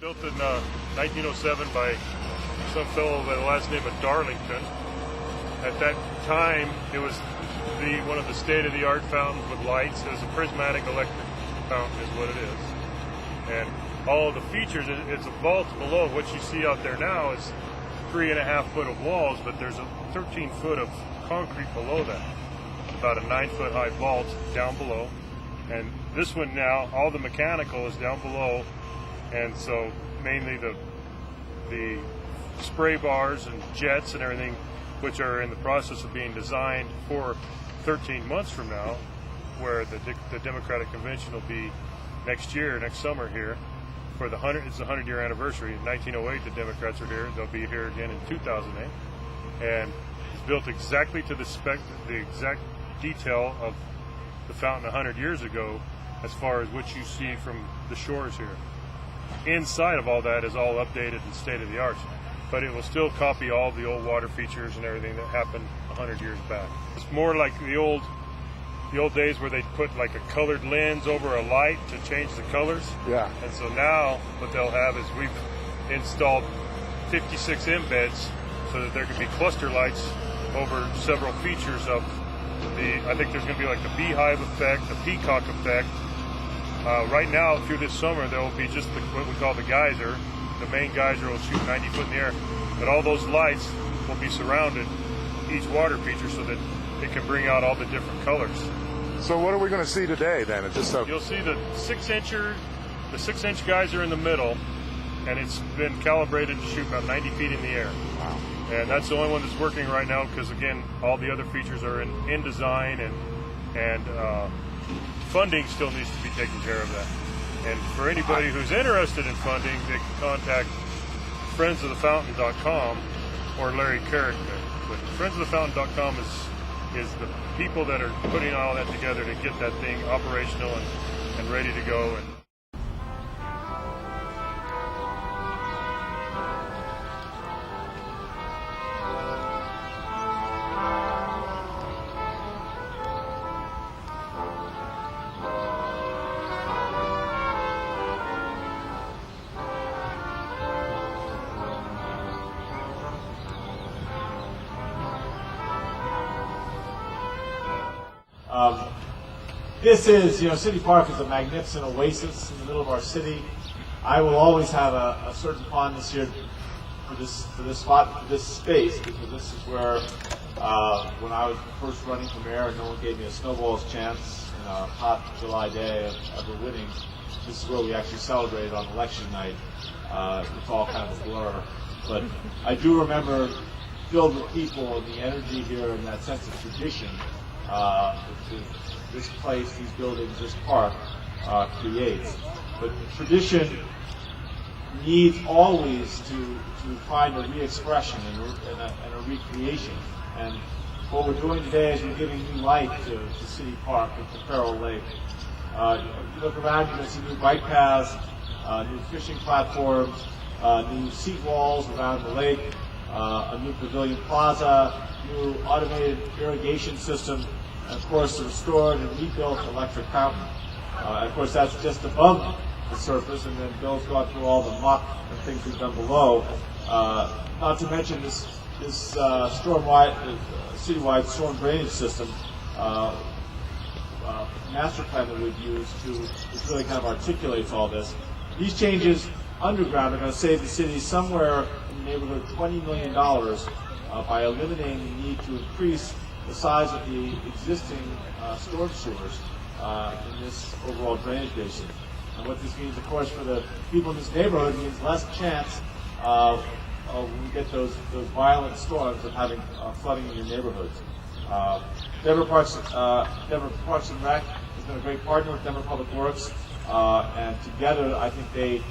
built in 1907 by some fellow by the last name of Darlington. At that time, it was one of the state-of-the-art fountains with lights. It was a prismatic electric fountain is what it is. And all of the features, it's a vault below. What you see out there now is 3.5 foot of walls, but there's a 13 foot of concrete below that. About a 9 foot high vault down below. And this one now, all the mechanical is down below. And so mainly the spray bars and jets and everything, which are in the process of being designed for 13 months from now, where the Democratic Convention will be next summer here. For it's the 100-year anniversary. In 1908, the Democrats are here. They'll be here again in 2008. And it's built exactly to the exact detail of the fountain 100 years ago, as far as what you see from the shores here. Inside of all that is all updated and state-of-the-art, but it will still copy all the old water features and everything that happened 100 years back. It's more like the old days where they put like a colored lens over a light to change the colors. Yeah. And so now what they'll have is we've installed 56 embeds so that there can be cluster lights over several features of I think there's going to be like the beehive effect, the peacock effect. Right now, through this summer, there will be just what we call the geyser. The main geyser will shoot 90 foot in the air, but all those lights will be surrounded each water feature so that it can bring out all the different colors. So what are we going to see today then? You'll see the 6-inch geyser in the middle, and it's been calibrated to shoot about 90 feet in the air. Wow. And that's the only one that's working right now because, again, all the other features are in design, and funding still needs to be taken care of that. And for anybody who's interested in funding, they can contact friendsofthefountain.com or Larry Carrick. But friendsofthefountain.com is the people that are putting all that together to get that thing operational and ready to go. This is, City Park is a magnificent oasis in the middle of our city. I will always have a certain fondness here for this spot, for this space, because this is where, when I was first running for mayor and no one gave me a snowball's chance in a hot July day of ever winning, this is where we actually celebrated on election night. It's all kind of a blur. But I do remember, filled with people and the energy here and that sense of tradition, this place, these buildings, this park creates. But tradition needs always to find a re-expression and a recreation. And what we're doing today is we're giving new life to City Park and to Farrell Lake. You look around, you're going to see new bike paths, new fishing platforms, new seat walls around the lake, a new pavilion plaza, new automated irrigation system, and of course, the restored and rebuilt electric fountain. Of course, that's just above the surface, and then Bill's gone through all the muck and things we've done below. Not to mention this citywide storm drainage system master plan that we've used which really kind of articulates all this. These changes underground are going to save the city somewhere in the neighborhood of $20 million by eliminating the need to increase the size of the existing storm sewers in this overall drainage basin. And what this means, of course, for the people in this neighborhood means less chance when we get those violent storms of having flooding in your neighborhoods. Denver Parks and Rec has been a great partner with Denver Public Works, and together I think they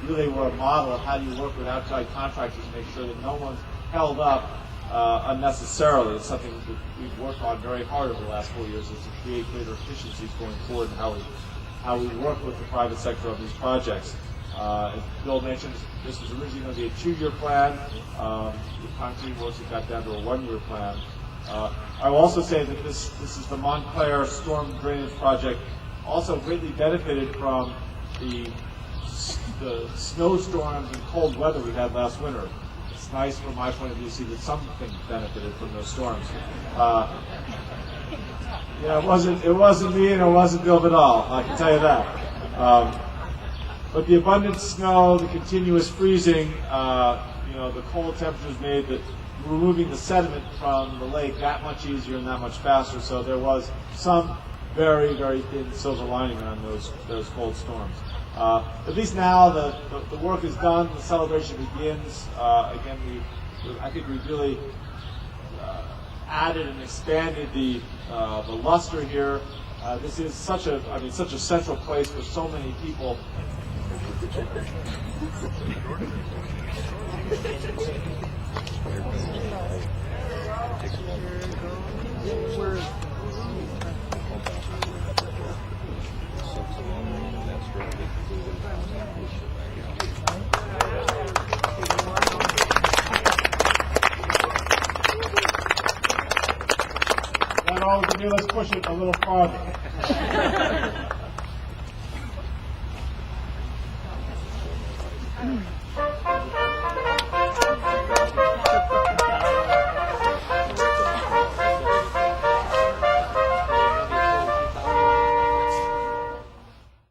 really were a model of how do you work with outside contractors to make sure that no one's held up unnecessarily. It's something that we've worked on very hard over the last 4 years, is to create greater efficiencies going forward in how we work with the private sector on these projects. As Bill mentioned, this was originally going to be a 2-year plan. The concrete works have got down to a 1-year plan. I will also say that this is the Montclair Storm Drainage Project, also greatly benefited from the the snowstorms and cold weather we had last winter. It's nice from my point of view to see that something benefited from those storms. Yeah, it wasn't me and it wasn't Bill Vidal, I can tell you that. But the abundant snow, the continuous freezing, the cold temperatures made that removing the sediment from the lake that much easier and that much faster. So there was some very, very thin silver lining on those cold storms. At least now the work is done, the celebration begins. Again, I think we've really added and expanded the luster here. This is such a central place for so many people. That all we can do, let's push it a little farther.